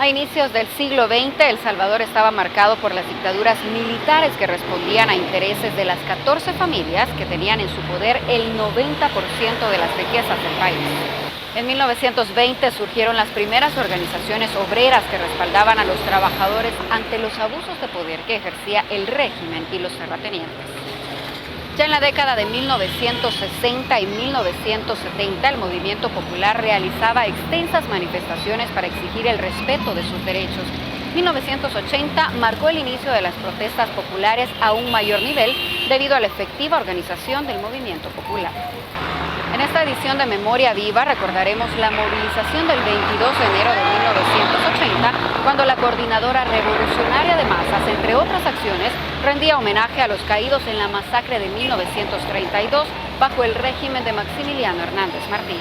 A inicios del siglo XX, El Salvador estaba marcado por las dictaduras militares que respondían a intereses de las 14 familias que tenían en su poder el 90% de las riquezas del país. En 1920 surgieron las primeras organizaciones obreras que respaldaban a los trabajadores ante los abusos de poder que ejercía el régimen y los terratenientes. Ya en la década de 1960 y 1970, el movimiento popular realizaba extensas manifestaciones para exigir el respeto de sus derechos. 1980 marcó el inicio de las protestas populares a un mayor nivel debido a la efectiva organización del movimiento popular. En esta edición de Memoria Viva recordaremos la movilización del 22 de enero de 1980, cuando la Coordinadora Revolucionaria de Masas, entre otras acciones, rendía homenaje a los caídos en la masacre de 1932 bajo el régimen de Maximiliano Hernández Martínez.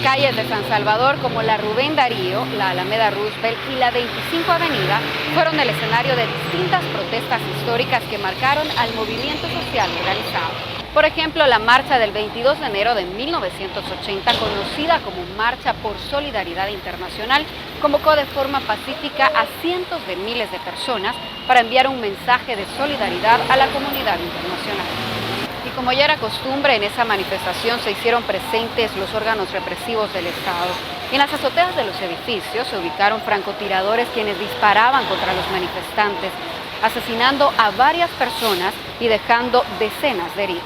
Calles de San Salvador, como la Rubén Darío, la Alameda Roosevelt y la 25 Avenida, fueron el escenario de distintas protestas históricas que marcaron al movimiento social organizado. Por ejemplo, la marcha del 22 de enero de 1980, conocida como Marcha por Solidaridad Internacional, convocó de forma pacífica a cientos de miles de personas para enviar un mensaje de solidaridad a la comunidad internacional. Y como ya era costumbre, en esa manifestación se hicieron presentes los órganos represivos del Estado. En las azoteas de los edificios se ubicaron francotiradores quienes disparaban contra los manifestantes, asesinando a varias personas y dejando decenas de heridos.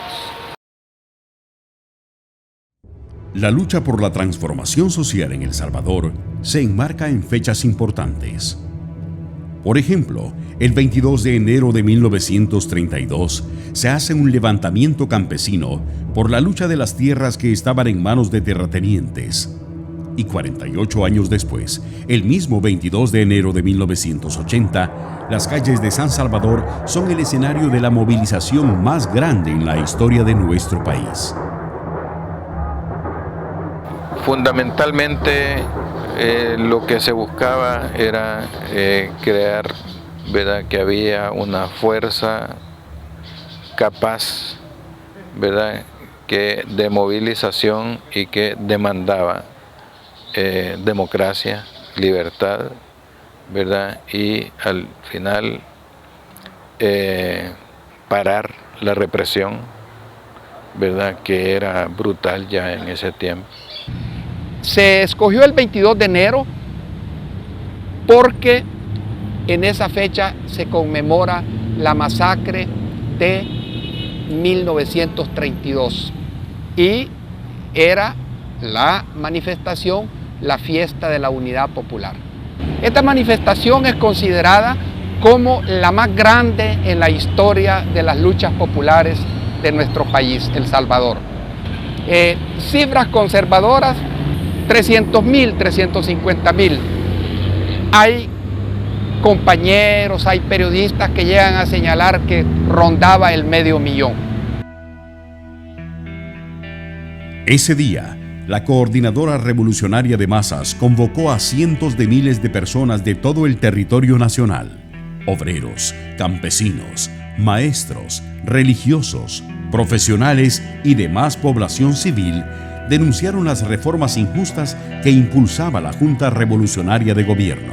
La lucha por la transformación social en El Salvador se enmarca en fechas importantes. Por ejemplo, el 22 de enero de 1932 se hace un levantamiento campesino por la lucha de las tierras que estaban en manos de terratenientes. Y 48 años después, el mismo 22 de enero de 1980, las calles de San Salvador son el escenario de la movilización más grande en la historia de nuestro país. Fundamentalmente, lo que se buscaba era crear, ¿verdad?, que había una fuerza capaz, ¿verdad?, de movilización y que demandaba democracia, libertad, ¿verdad?, y al final parar la represión, ¿verdad?, que era brutal ya en ese tiempo. Se escogió el 22 de enero porque en esa fecha se conmemora la masacre de 1932 y era la manifestación, la fiesta de la unidad popular. Esta manifestación es considerada como la más grande en la historia de las luchas populares de nuestro país, El Salvador. Cifras conservadoras: 300.000, 350.000. Hay compañeros, hay periodistas que llegan a señalar que rondaba el 500.000. Ese día, la Coordinadora Revolucionaria de Masas convocó a cientos de miles de personas de todo el territorio nacional: obreros, campesinos, maestros, religiosos, profesionales y demás población civil. Denunciaron las reformas injustas que impulsaba la Junta Revolucionaria de Gobierno.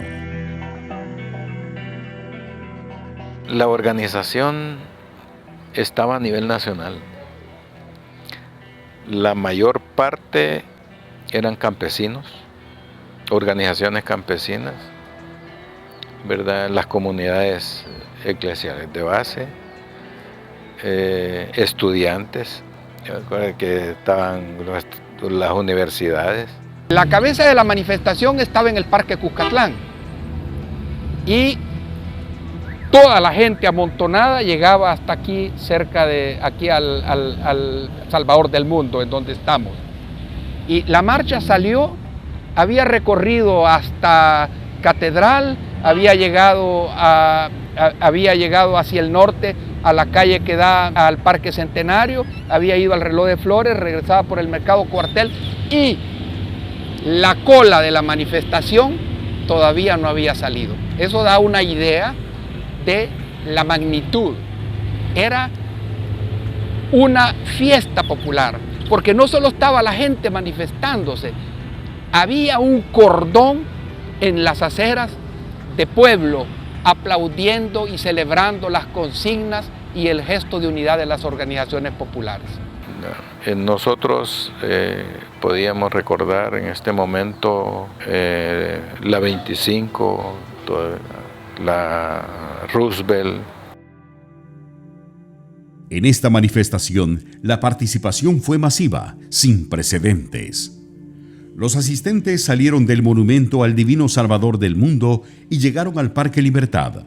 La organización estaba a nivel nacional. La mayor parte eran campesinos, organizaciones campesinas, ¿verdad?, las comunidades eclesiales de base, estudiantes, que estaban las universidades. La cabeza de la manifestación estaba en el Parque Cuscatlán y toda la gente amontonada llegaba hasta aquí, cerca de aquí al Salvador del Mundo, en donde estamos. Y la marcha salió, había recorrido hasta Catedral, había llegado hacia el norte a la calle que da al Parque Centenario, había ido al Reloj de Flores, regresaba por el Mercado Cuartel y la cola de la manifestación todavía no había salido. Eso da una idea de la magnitud. Era una fiesta popular, porque no solo estaba la gente manifestándose, había un cordón en las aceras de pueblo aplaudiendo y celebrando las consignas y el gesto de unidad de las organizaciones populares. Nosotros podíamos recordar en este momento la 25, la Roosevelt. En esta manifestación, la participación fue masiva, sin precedentes. Los asistentes salieron del monumento al Divino Salvador del Mundo y llegaron al Parque Libertad.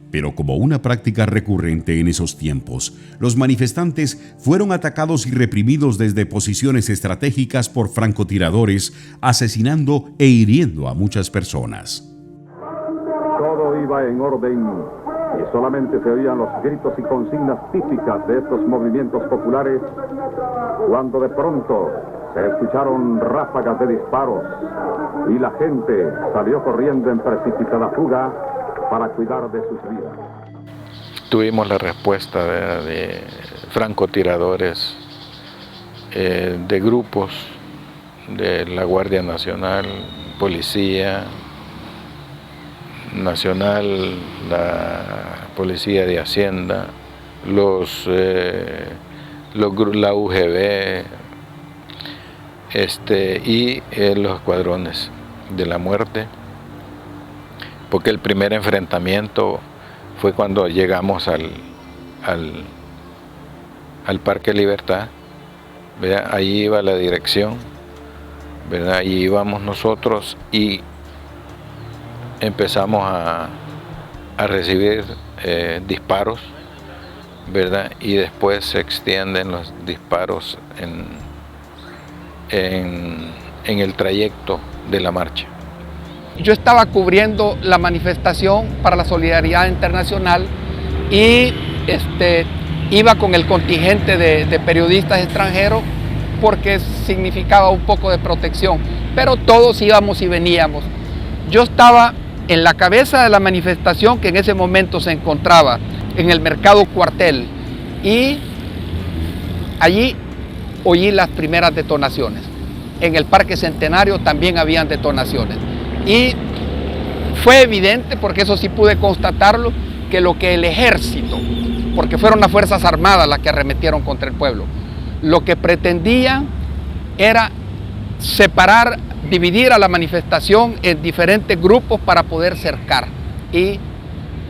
Pero como una práctica recurrente en esos tiempos, los manifestantes fueron atacados y reprimidos desde posiciones estratégicas por francotiradores, asesinando e hiriendo a muchas personas. Todo iba en orden y solamente se oían los gritos y consignas típicas de estos movimientos populares, cuando de pronto se escucharon ráfagas de disparos y la gente salió corriendo en precipitada fuga para cuidar de sus vidas. Tuvimos la respuesta de francotiradores, de grupos de la Guardia Nacional, Policía Nacional, la Policía de Hacienda, la UGB y los escuadrones de la muerte, porque el primer enfrentamiento fue cuando llegamos al Parque Libertad, ¿verdad? Ahí iba la dirección, ¿verdad? Ahí íbamos nosotros y empezamos a recibir disparos, ¿verdad? Y después se extienden los disparos en el trayecto de la marcha. Yo estaba cubriendo la manifestación para la Solidaridad Internacional y iba con el contingente de periodistas extranjeros porque significaba un poco de protección, pero todos íbamos y veníamos. Yo estaba en la cabeza de la manifestación, que en ese momento se encontraba en el Mercado Cuartel, y allí oí las primeras detonaciones. En el Parque Centenario también habían detonaciones. Y fue evidente, porque eso sí pude constatarlo, que lo que el ejército, porque fueron las Fuerzas Armadas las que arremetieron contra el pueblo, lo que pretendían era separar, dividir a la manifestación en diferentes grupos para poder cercar y,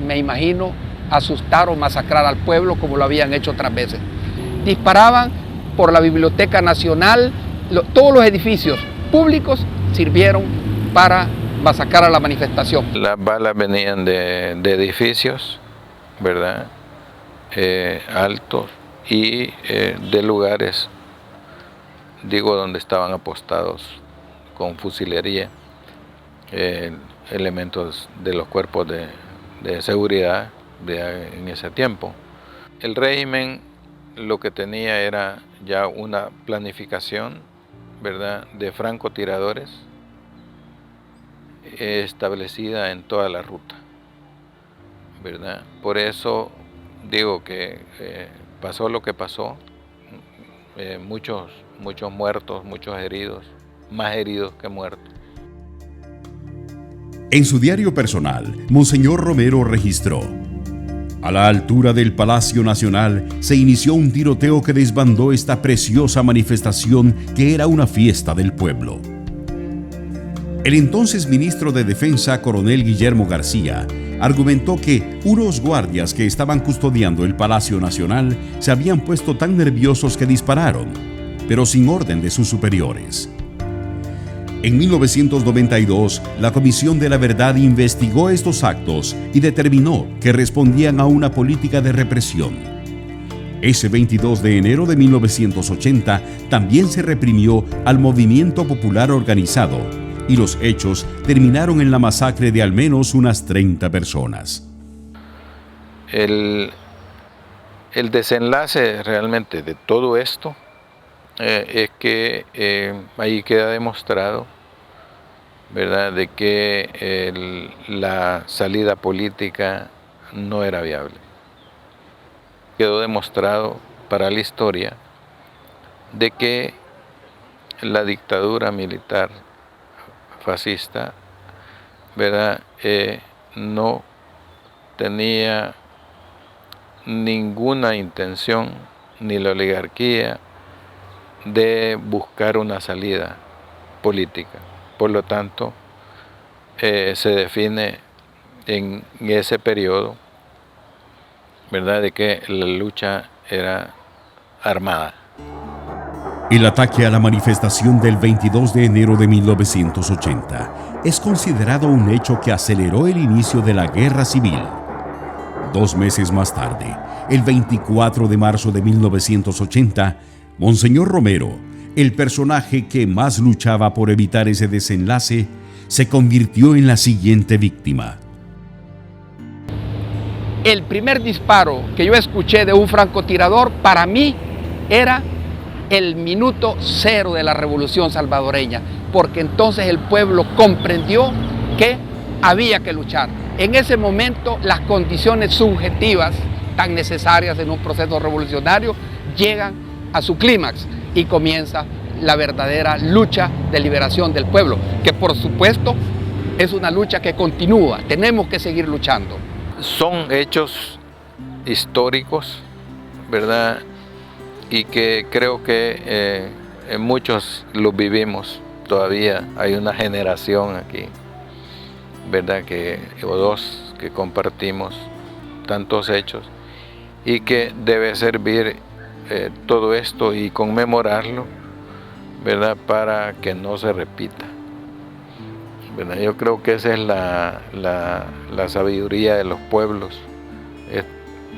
me imagino, asustar o masacrar al pueblo como lo habían hecho otras veces. Disparaban por la Biblioteca Nacional, todos los edificios públicos sirvieron para masacrar a la manifestación. Las balas venían de edificios, ¿verdad? Altos y de lugares, digo, donde estaban apostados con fusilería, elementos de los cuerpos de seguridad en ese tiempo. El régimen lo que tenía era ya una planificación, ¿verdad?, de francotiradores establecida en toda la ruta, ¿verdad? Por eso digo que pasó lo que pasó, muchos muertos, muchos heridos, más heridos que muertos. En su diario personal, Monseñor Romero registró: a la altura del Palacio Nacional se inició un tiroteo que desbandó esta preciosa manifestación que era una fiesta del pueblo. El entonces ministro de Defensa, coronel Guillermo García, argumentó que unos guardias que estaban custodiando el Palacio Nacional se habían puesto tan nerviosos que dispararon, pero sin orden de sus superiores. En 1992, la Comisión de la Verdad investigó estos actos y determinó que respondían a una política de represión. Ese 22 de enero de 1980 también se reprimió al movimiento popular organizado y los hechos terminaron en la masacre de al menos unas 30 personas. El desenlace realmente de todo esto es que ahí queda demostrado ¿verdad?, de que la salida política no era viable. Quedó demostrado para la historia de que la dictadura militar fascista, ¿verdad?, no tenía ninguna intención, ni la oligarquía, de buscar una salida política. Por lo tanto, se define en ese periodo, ¿verdad?, de que la lucha era armada. El ataque a la manifestación del 22 de enero de 1980 es considerado un hecho que aceleró el inicio de la guerra civil. 2 meses más tarde, el 24 de marzo de 1980, Monseñor Romero, el personaje que más luchaba por evitar ese desenlace, se convirtió en la siguiente víctima. El primer disparo que yo escuché de un francotirador para mí era el minuto cero de la revolución salvadoreña, porque entonces el pueblo comprendió que había que luchar. En ese momento las condiciones subjetivas tan necesarias en un proceso revolucionario llegan a su clímax y comienza la verdadera lucha de liberación del pueblo, que por supuesto es una lucha que continúa, tenemos que seguir luchando. Son hechos históricos, ¿verdad?, y que creo que muchos los vivimos todavía. Hay una generación aquí, ¿verdad?, o dos que compartimos tantos hechos, y que debe servir todo esto y conmemorarlo, ¿verdad?, para que no se repita, ¿verdad? Yo creo que esa es la sabiduría de los pueblos,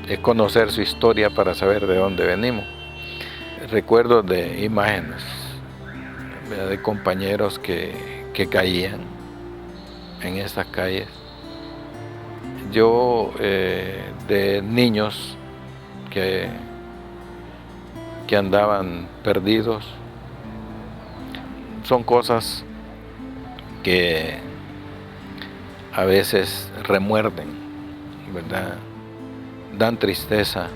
es conocer su historia para saber de dónde venimos. Recuerdo de imágenes, ¿verdad?, de compañeros que caían en estas calles. Yo de niños que andaban perdidos. Son cosas que a veces remuerden, ¿verdad?, dan tristeza,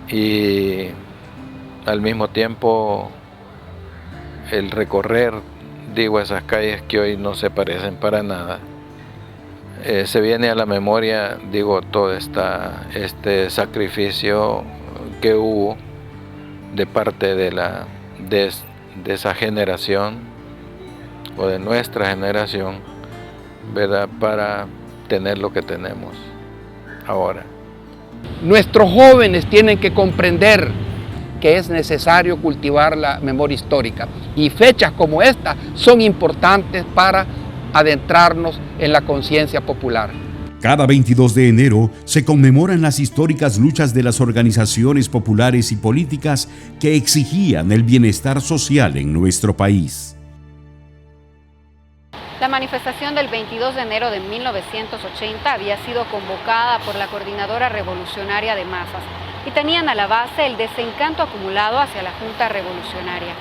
y al mismo tiempo el recorrer, digo, esas calles que hoy no se parecen para nada, se viene a la memoria, digo, todo este sacrificio que hubo de parte de esa generación, o de nuestra generación, ¿verdad?, para tener lo que tenemos ahora. Nuestros jóvenes tienen que comprender que es necesario cultivar la memoria histórica, y fechas como esta son importantes para adentrarnos en la conciencia popular. Cada 22 de enero se conmemoran las históricas luchas de las organizaciones populares y políticas que exigían el bienestar social en nuestro país. La manifestación del 22 de enero de 1980 había sido convocada por la Coordinadora Revolucionaria de Masas y tenían a la base el desencanto acumulado hacia la Junta Revolucionaria.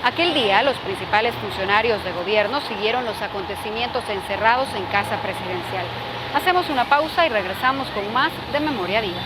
Aquel día, los principales funcionarios de gobierno siguieron los acontecimientos encerrados en Casa Presidencial. Hacemos una pausa y regresamos con más de Memoria Viva.